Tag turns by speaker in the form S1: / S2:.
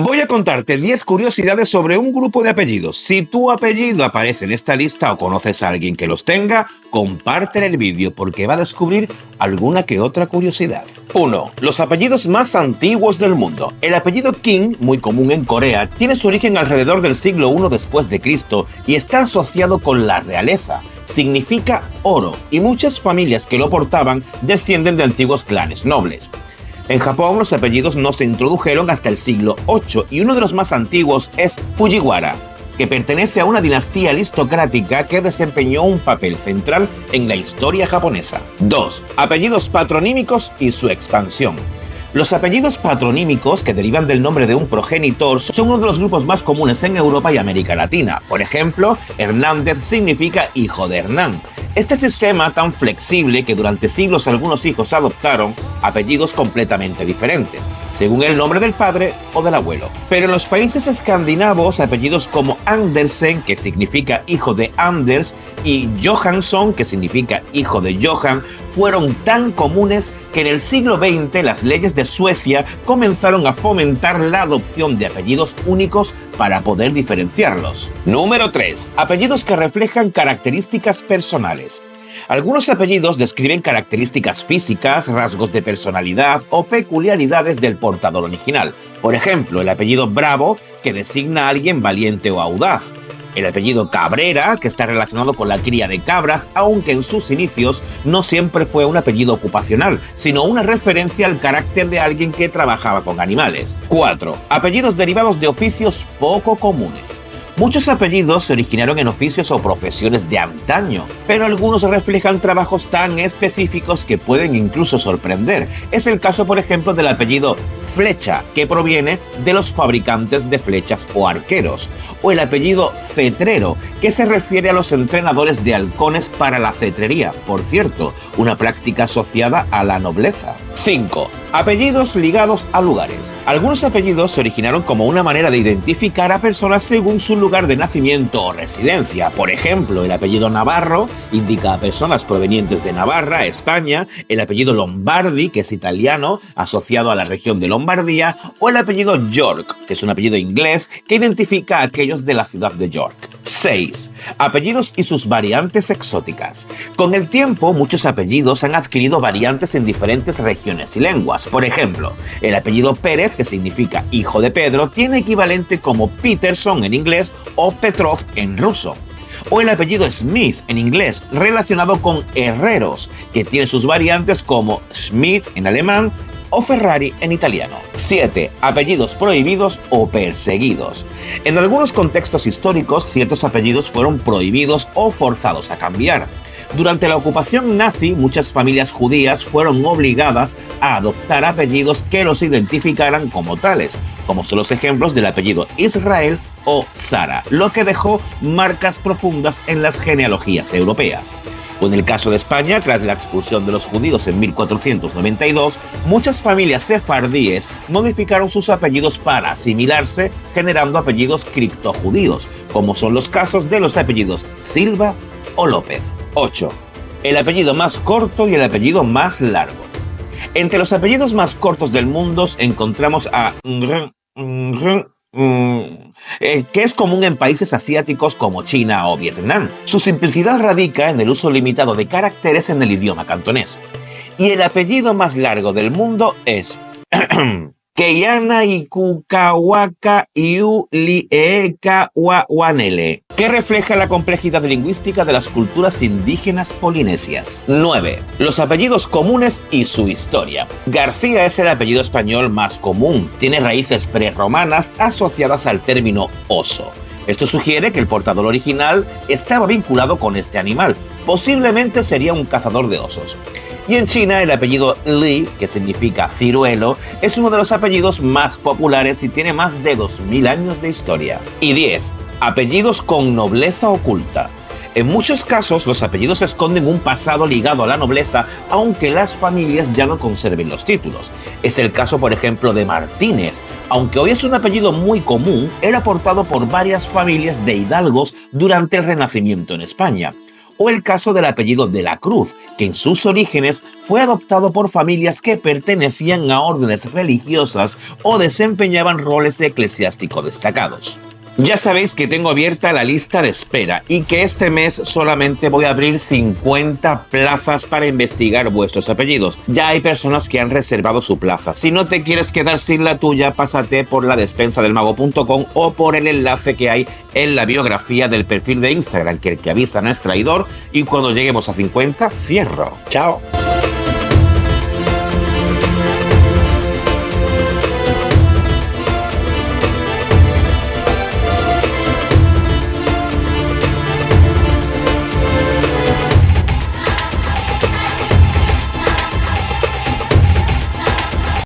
S1: Voy a contarte 10 curiosidades sobre un grupo de apellidos. Si tu apellido aparece en esta lista o conoces a alguien que los tenga, comparte el vídeo porque va a descubrir alguna que otra curiosidad. 1. Los apellidos más antiguos del mundo. El apellido Kim, muy común en Corea, tiene su origen alrededor del siglo I después de Cristo y está asociado con la realeza. Significa oro y muchas familias que lo portaban descienden de antiguos clanes nobles. En Japón los apellidos no se introdujeron hasta el siglo VIII y uno de los más antiguos es Fujiwara, que pertenece a una dinastía aristocrática que desempeñó un papel central en la historia japonesa. 2. Apellidos patronímicos y su expansión. Los apellidos patronímicos, que derivan del nombre de un progenitor, son uno de los grupos más comunes en Europa y América Latina. Por ejemplo, Hernández significa hijo de Hernán. Este sistema tan flexible que durante siglos algunos hijos adoptaron apellidos completamente diferentes, según el nombre del padre o del abuelo. Pero en los países escandinavos, apellidos como Andersen, que significa hijo de Anders, y Johansson, que significa hijo de Johan, fueron tan comunes que en el siglo XX las leyes de Suecia comenzaron a fomentar la adopción de apellidos únicos para poder diferenciarlos. Número 3. Apellidos que reflejan características personales. Algunos apellidos describen características físicas, rasgos de personalidad o peculiaridades del portador original. Por ejemplo, el apellido Bravo, que designa a alguien valiente o audaz. El apellido Cabrera, que está relacionado con la cría de cabras, aunque en sus inicios no siempre fue un apellido ocupacional, sino una referencia al carácter de alguien que trabajaba con animales. 4. Apellidos derivados de oficios poco comunes. Muchos apellidos se originaron en oficios o profesiones de antaño, pero algunos reflejan trabajos tan específicos que pueden incluso sorprender. Es el caso, por ejemplo, del apellido Flecha, que proviene de los fabricantes de flechas o arqueros, o el apellido Cetrero, que se refiere a los entrenadores de halcones para la cetrería, por cierto, una práctica asociada a la nobleza. 5. Apellidos ligados a lugares. Algunos apellidos se originaron como una manera de identificar a personas según su lugar de nacimiento o residencia. Por ejemplo, el apellido Navarro indica a personas provenientes de Navarra, España, el apellido Lombardi, que es italiano, asociado a la región de Lombardía, o el apellido York, que es un apellido inglés que identifica a aquellos de la ciudad de York. 6. Apellidos y sus variantes exóticas. Con el tiempo, muchos apellidos han adquirido variantes en diferentes regiones y lenguas. Por ejemplo, el apellido Pérez, que significa hijo de Pedro, tiene equivalente como Peterson en inglés o Petrov en ruso. O el apellido Smith en inglés, relacionado con herreros, que tiene sus variantes como Schmidt en alemán o Ferrari en italiano. 7. Apellidos prohibidos o perseguidos. En algunos contextos históricos, ciertos apellidos fueron prohibidos o forzados a cambiar. Durante la ocupación nazi, muchas familias judías fueron obligadas a adoptar apellidos que los identificaran como tales, como son los ejemplos del apellido Israel o Sara, lo que dejó marcas profundas en las genealogías europeas. En el caso de España, tras la expulsión de los judíos en 1492, muchas familias sefardíes modificaron sus apellidos para asimilarse, generando apellidos criptojudíos, como son los casos de los apellidos Silva o López. 8. El apellido más corto y el apellido más largo. Entre los apellidos más cortos del mundo encontramos a que es común en países asiáticos como China o Vietnam. Su simplicidad radica en el uso limitado de caracteres en el idioma cantonés. Y el apellido más largo del mundo es Keyana Ikukawaka Iulieka Wawanele, que refleja la complejidad lingüística de las culturas indígenas polinesias. 9. Los apellidos comunes y su historia. García es el apellido español más común. Tiene raíces prerromanas asociadas al término oso. Esto sugiere que el portador original estaba vinculado con este animal. Posiblemente sería un cazador de osos. Y en China el apellido Li, que significa ciruelo, es uno de los apellidos más populares y tiene más de 2000 años de historia. Y 10. Apellidos con nobleza oculta. En muchos casos los apellidos esconden un pasado ligado a la nobleza, aunque las familias ya no conserven los títulos. Es el caso, por ejemplo, de Martínez. Aunque hoy es un apellido muy común, era portado por varias familias de hidalgos durante el Renacimiento en España. o el caso del apellido de la Cruz, que en sus orígenes fue adoptado por familias que pertenecían a órdenes religiosas o desempeñaban roles eclesiásticos destacados. Ya sabéis que tengo abierta la lista de espera y que este mes solamente voy a abrir 50 plazas para investigar vuestros apellidos. Ya hay personas que han reservado su plaza. Si no te quieres quedar sin la tuya, pásate por la despensadelmago.com o por el enlace que hay en la biografía del perfil de Instagram, que el que avisa no es traidor, y cuando lleguemos a 50, cierro. ¡Chao!